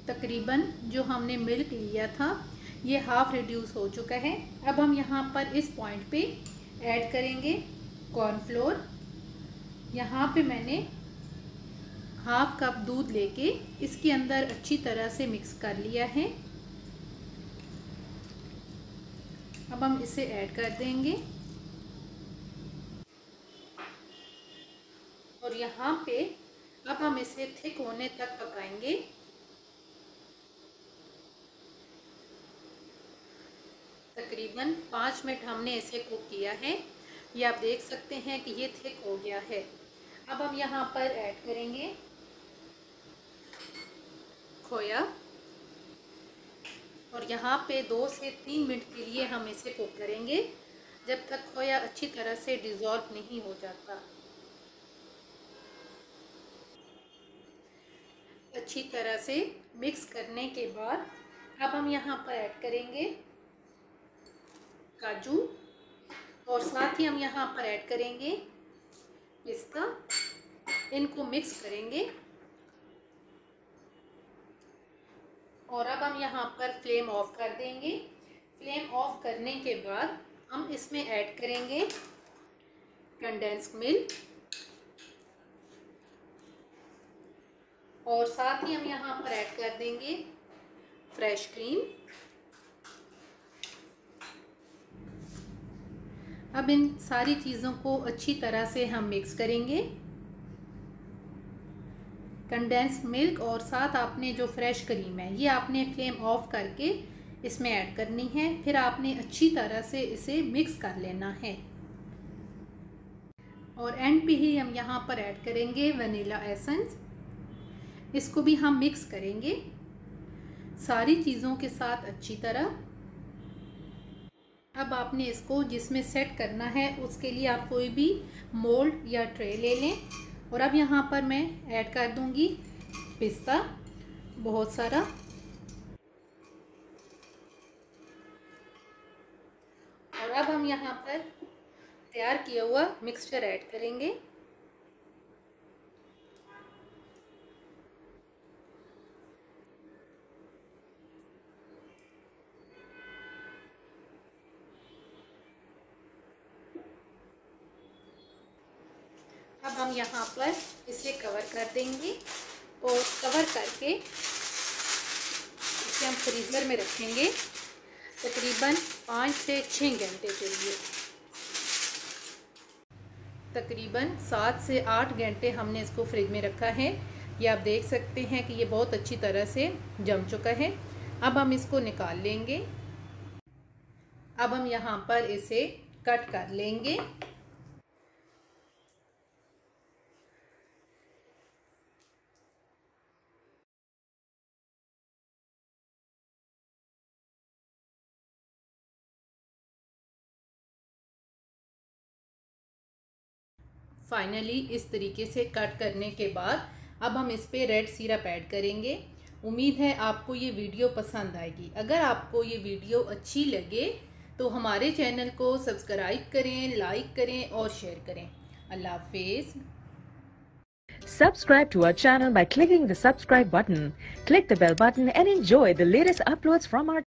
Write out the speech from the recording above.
तकरीबन जो हमने मिल्क लिया था ये हाफ रिड्यूस हो चुका है। अब हम यहाँ पर इस पॉइंट पे ऐड करेंगे कॉर्नफ्लोर। यहाँ पे मैंने हाफ कप दूध लेके इसके अंदर अच्छी तरह से मिक्स कर लिया है। अब हम इसे ऐड कर देंगे और यहाँ पे अब हम इसे थिक होने तक पकाएंगे। तकरीबन 5 मिनट हमने इसे कुक किया है। ये आप देख सकते हैं कि ये थिक हो गया है। अब हम यहाँ पर ऐड करेंगे खोया और यहाँ पे 2 से 3 मिनट के लिए हम इसे कुक करेंगे जब तक खोया अच्छी तरह से डिज़ोल्व नहीं हो जाता। अच्छी तरह से मिक्स करने के बाद अब हम यहाँ पर ऐड करेंगे काजू और साथ ही हम यहाँ पर ऐड करेंगे पिस्ता। इनको मिक्स करेंगे और अब हम यहाँ पर फ्लेम ऑफ कर देंगे। फ्लेम ऑफ करने के बाद हम इसमें ऐड करेंगे कंडेंस्ड मिल्क और साथ ही हम यहाँ पर ऐड कर देंगे फ्रेश क्रीम। अब इन सारी चीज़ों को अच्छी तरह से हम मिक्स करेंगे। कंडेंस्ड मिल्क और साथ आपने जो फ्रेश क्रीम है ये आपने फ्लेम ऑफ करके इसमें ऐड करनी है। फिर आपने अच्छी तरह से इसे मिक्स कर लेना है और एंड पे ही हम यहाँ पर ऐड करेंगे वनीला एसेंस। इसको भी हम मिक्स करेंगे सारी चीज़ों के साथ अच्छी तरह। अब आपने इसको जिसमें सेट करना है उसके लिए आप कोई भी मोल्ड या ट्रे ले लें और अब यहाँ पर मैं ऐड कर दूँगी पिस्ता बहुत सारा और अब हम यहाँ पर तैयार किया हुआ मिक्सचर ऐड करेंगे। अब हम यहाँ पर इसे कवर कर देंगे और कवर करके इसे हम फ्रीज़र में रखेंगे तकरीबन 5 से 6 घंटे के लिए। तकरीबन 7 से 8 घंटे हमने इसको फ्रिज में रखा है। ये आप देख सकते हैं कि ये बहुत अच्छी तरह से जम चुका है। अब हम इसको निकाल लेंगे। अब हम यहाँ पर इसे कट कर लेंगे। फाइनली इस तरीके से कट करने के बाद अब हम इस पे रेड सिरप ऐड करेंगे। उम्मीद है आपको ये वीडियो पसंद आएगी। अगर आपको ये वीडियो अच्छी लगे तो हमारे चैनल को सब्सक्राइब करें, लाइक करें और शेयर करें। अल्लाह हाफिज़। Subscribe to our channel by clicking the subscribe button. Click the bell button and enjoy the latest uploads from our